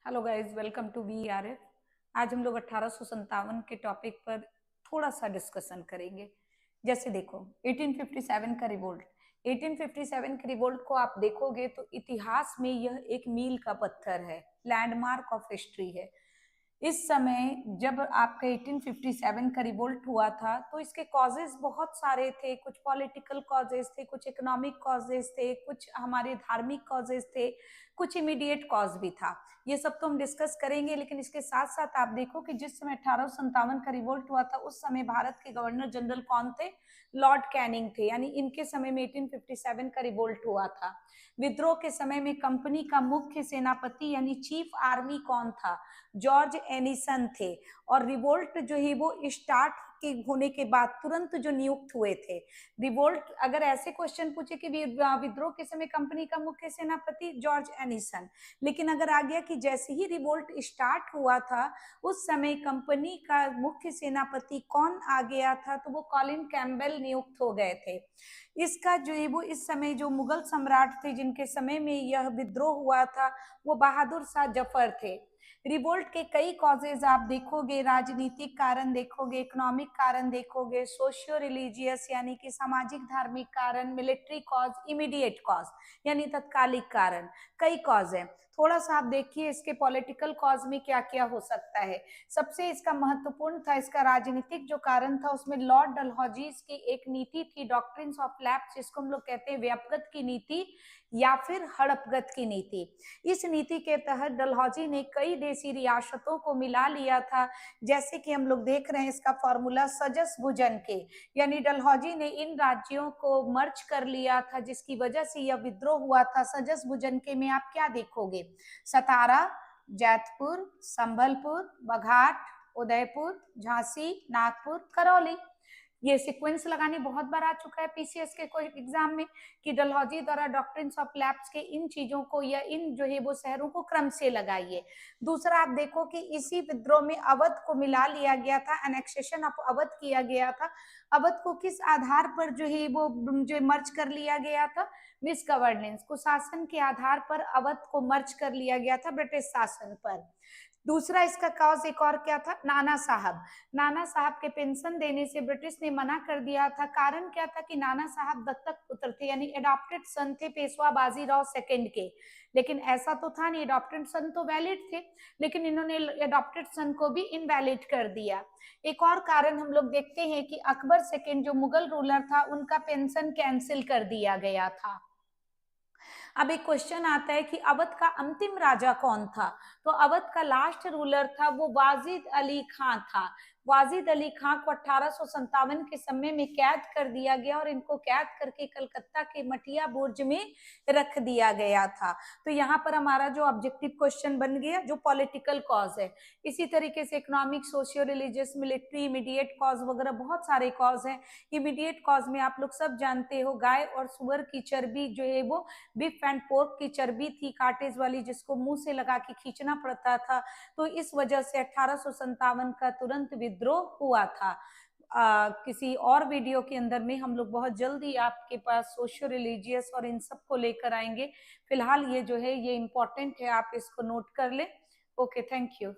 Hello guys, welcome to VRF। आज हम लोग 1857 के टॉपिक पर थोड़ा सा डिस्कशन करेंगे। जैसे देखो 1857 का रिवोल्ट। 1857 के रिवोल्ट को आप देखोगे तो इतिहास में यह एक मील का पत्थर है, लैंडमार्क ऑफ हिस्ट्री है। इस समय जब आपका 1857 का रिवोल्ट हुआ था तो इसके कॉजेज बहुत सारे थे। कुछ पॉलिटिकल कॉजेज थे, कुछ इकोनॉमिक कॉजेज थे, कुछ हमारे धार्मिक कॉजेज थे, कुछ इमीडिएट कॉज भी था। ये सब तो हम डिस्कस करेंगे, लेकिन इसके साथ साथ आप देखो कि जिस समय 1857 का रिवोल्ट हुआ था उस समय भारत के गवर्नर जनरल कौन थे? लॉर्ड कैनिंग थे। यानी इनके समय में 1857 का रिवोल्ट हुआ था। विद्रोह के समय में कंपनी का मुख्य सेनापति यानी चीफ आर्मी कौन था? जॉर्ज एनिसन थे। और रिवोल्ट जो है वो स्टार्ट के होने के बाद तुरंत जो नियुक्त हुए थे। रिवोल्ट अगर ऐसे क्वेश्चन पूछे कि विद्रोह के समय कंपनी का मुख्य सेनापति जॉर्ज एनिसन, लेकिन अगर आ गया कि जैसे ही रिवोल्ट स्टार्ट हुआ था उस समय कंपनी का मुख्य सेनापति कौन आ गया था, तो वो कॉलिन कैम्पबेल नियुक्त हो गए थे। इसका जो है वो इस समय जो मुगल सम्राट थे जिनके समय में यह विद्रोह हुआ था वो बहादुर शाह जफर थे। रिवोल्ट के कई कॉजेज आप देखोगे, राजनीतिक कारण देखोगे, इकोनॉमिक कारण देखोगे, सोशियो रिलीजियस यानी कि सामाजिक धार्मिक कारण, मिलिट्री कॉज, इमीडिएट कॉज यानी तत्कालिक कारण, कई कॉज है। थोड़ा सा आप देखिए इसके पॉलिटिकल कॉज में क्या क्या हो सकता है। सबसे इसका महत्वपूर्ण था, इसका राजनीतिक जो कारण था उसमें लॉर्ड डलहौजीज की एक नीति थी, डॉक्ट्रिन्स ऑफ लैप्स, जिसको हम लोग कहते हैं व्यापगत की नीति या फिर हड़पगत की नीति। इस नीति के तहत डलहौजी ने कई देशी रियासतों को मिला लिया था। जैसे कि हम लोग देख रहे हैं इसका फॉर्मूला सजस भुजन के, यानी डलहौजी ने इन राज्यों को मर्ज कर लिया था जिसकी वजह से यह विद्रोह हुआ था। सजस भुजन के में आप क्या देखोगे? सतारा, जैतपुर, संबलपुर, बघाट, उदयपुर, झांसी, नागपुर, करौली। ये सीक्वेंस लगाने बहुत बार आ चुका है पीसीएस के कोई एग्जाम में कि डलहौजी द्वारा डॉक्ट्रिन्स ऑफ लैप्स के इन चीजों को या इन जो है वो शहरों को क्रम से लगाइए। दूसरा आप देखो कि इसी विद्रोह में अवध को मिला लिया गया था, एनेक्सेशन ऑफ अवध किया गया था। अवध को किस आधार पर जो है वो जो मर्ज कर लिया गया था? मिस गवर्नेंस, कुशासन के आधार पर अवध को मर्ज कर लिया गया था ब्रिटिश शासन पर। दूसरा इसका कॉज एक और क्या था? नाना साहब। नाना साहब के पेंशन देने से ब्रिटिश ने मना कर दिया था। कारण क्या था कि नाना साहब दत्तक पुत्र थे, यानी एडॉप्टेड सन थे पेशवा बाजीराव सेकंड के। लेकिन ऐसा तो था नहीं, एडॉप्टेड सन तो वैलिड थे, लेकिन इन्होंने एडॉप्टेड सन को भी इनवैलिड कर दिया। एक और कारण हम लोग देखते हैं कि अकबर सेकंड जो मुगल रूलर था उनका पेंशन कैंसिल कर दिया गया था। अब एक क्वेश्चन आता है कि अवध का अंतिम राजा कौन था? तो अवध का लास्ट रूलर था वो वाजिद अली खां था। वाजिद अली खां को 1857 के समय में कैद कर दिया गया और इनको कैद करके कलकत्ता के मटिया बुर्ज में रख दिया गया था। तो यहाँ पर हमारा जो ऑब्जेक्टिव क्वेश्चन बन गया जो पॉलिटिकल कॉज है। इसी तरीके से economic, socio religious, military, immediate cause वगैरह बहुत सारे कॉज हैं। इमीडिएट कॉज में आप लोग सब जानते हो, गाय और सुअर की चर्बी जो है वो बिफ एंड पोर्क की चर्बी थी काटेज वाली, जिसको मुंह से लगा के खींचना पड़ता था। तो इस वजह से 1857 का तुरंत विद्रोह हुआ था। किसी और वीडियो के अंदर में हम लोग बहुत जल्दी आपके पास सोशियो रिलीजियस और इन सब को लेकर आएंगे। फिलहाल ये जो है ये इंपॉर्टेंट है, आप इसको नोट कर लें। Okay, thank you.